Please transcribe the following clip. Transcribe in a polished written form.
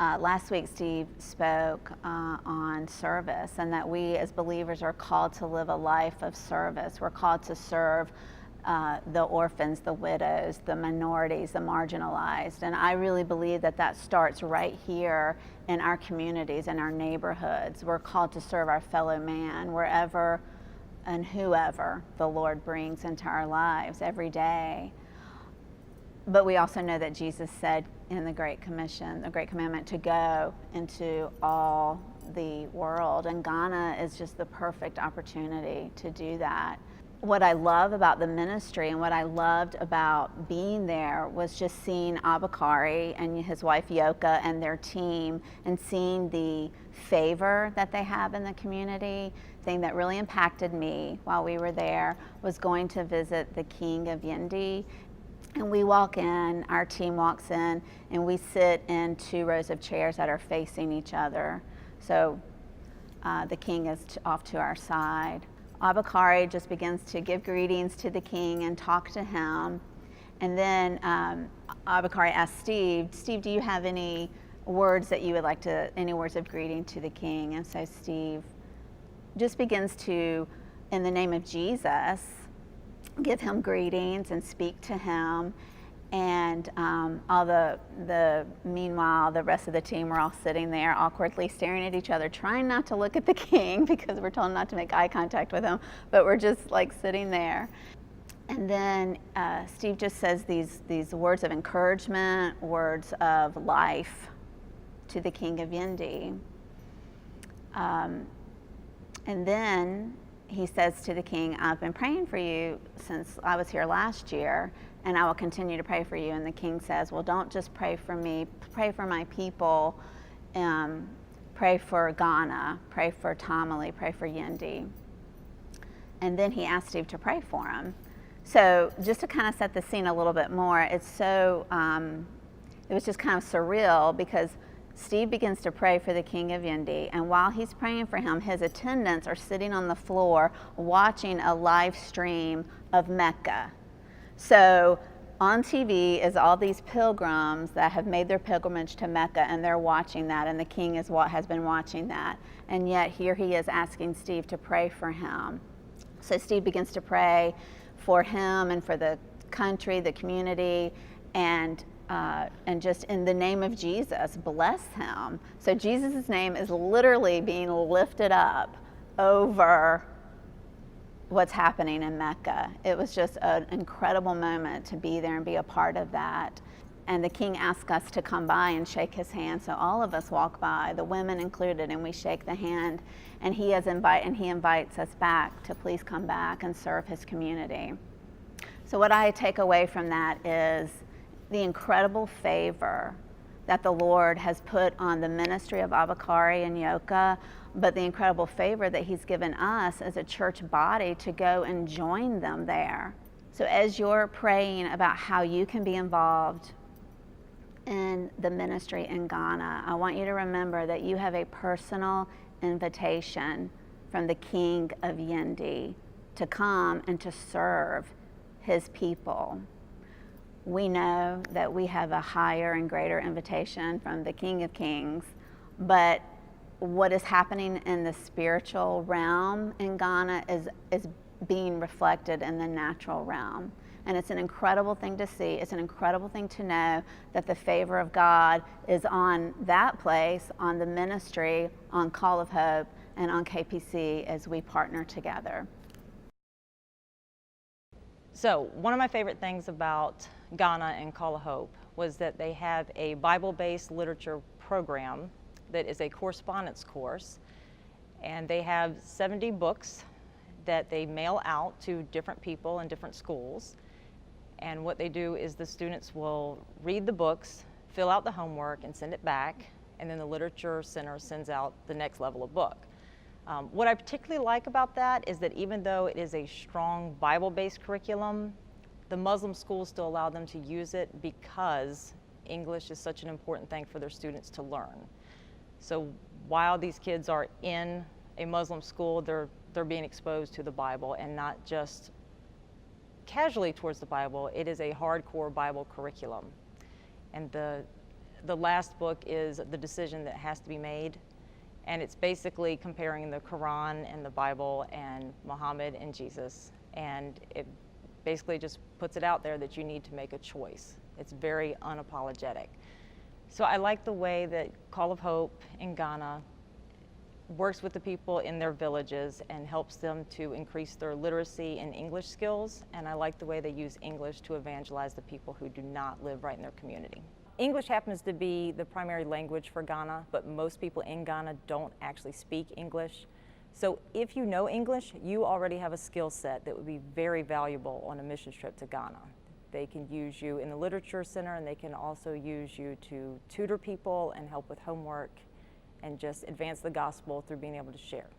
Last week, Steve spoke on service, and that we as believers are called to live a life of service. We're called to serve the orphans, the widows, the minorities, the marginalized. And I really believe that that starts right here in our communities, in our neighborhoods. We're called to serve our fellow man wherever and whoever the Lord brings into our lives every day. But we also know that Jesus said in the Great Commission, the Great Commandment, to go into all the world. And Ghana is just the perfect opportunity to do that. What I love about the ministry and what I loved about being there was just seeing Abakari and his wife Yoka and their team, and seeing the favor that they have in the community. The thing that really impacted me while we were there was going to visit the King of Yendi. And we walk in, our team walks in, and we sit in 2 rows of chairs that are facing each other. So the king is off to our side. Abakari just begins to give greetings to the king and talk to him. And then Abakari asks Steve, do you have any words that you would like to, any words of greeting to the king? And so Steve just begins to, in the name of Jesus, give him greetings and speak to him. And meanwhile, the rest of the team were all sitting there awkwardly staring at each other, trying not to look at the king because we're told not to make eye contact with him, but we're just like sitting there. And then Steve just says these words of encouragement, words of life to the King of Yendi. And then he says to the king, I've been praying for you since I was here last year, and I will continue to pray for you. And the king says, well, don't just pray for me, pray for my people, pray for Ghana, pray for Tamale, pray for Yendi. And then he asked Steve to pray for him. So just to kind of set the scene a little bit more, it was just kind of surreal, because Steve begins to pray for the King of Yendi, and while he's praying for him, his attendants are sitting on the floor watching a live stream of Mecca. So on TV is all these pilgrims that have made their pilgrimage to Mecca, and they're watching that, and the king has been watching that. And yet here he is asking Steve to pray for him. So Steve begins to pray for him and for the country, the community, and just in the name of Jesus, bless him. So Jesus' name is literally being lifted up over what's happening in Mecca. It was just an incredible moment to be there and be a part of that. And the king asked us to come by and shake his hand. So all of us walk by, the women included, and we shake the hand. And he invites us back to please come back and serve his community. So what I take away from that is the incredible favor that the Lord has put on the ministry of Abakari and Yoka, but the incredible favor that he's given us as a church body to go and join them there. So as you're praying about how you can be involved in the ministry in Ghana, I want you to remember that you have a personal invitation from the King of Yendi to come and to serve his people. We know that we have a higher and greater invitation from the King of Kings, but what is happening in the spiritual realm in Ghana is being reflected in the natural realm. And it's an incredible thing to see. It's an incredible thing to know that the favor of God is on that place, on the ministry, on Call of Hope, and on KPC as we partner together. So one of my favorite things about Ghana and Call of Hope was that they have a Bible-based literature program that is a correspondence course, and they have 70 books that they mail out to different people in different schools. And what they do is the students will read the books, fill out the homework, and send it back, and then the Literature Center sends out the next level of book. What I particularly like about that is that even though it is a strong Bible-based curriculum, the Muslim schools still allow them to use it because English is such an important thing for their students to learn. So while these kids are in a Muslim school, they're being exposed to the Bible, and not just casually towards the Bible. It is a hardcore Bible curriculum. And the The last book is The Decision That Has to Be Made, and it's basically comparing the Quran and the Bible and Muhammad and Jesus, and it basically just puts it out there that you need to make a choice. It's very unapologetic. So I like the way that Call of Hope in Ghana works with the people in their villages and helps them to increase their literacy and English skills, and I like the way they use English to evangelize the people who do not live right in their community. English happens to be the primary language for Ghana, but most people in Ghana don't actually speak English. So if you know English, you already have a skill set that would be very valuable on a mission trip to Ghana. They can use you in the Literature Center, and they can also use you to tutor people and help with homework and just advance the gospel through being able to share.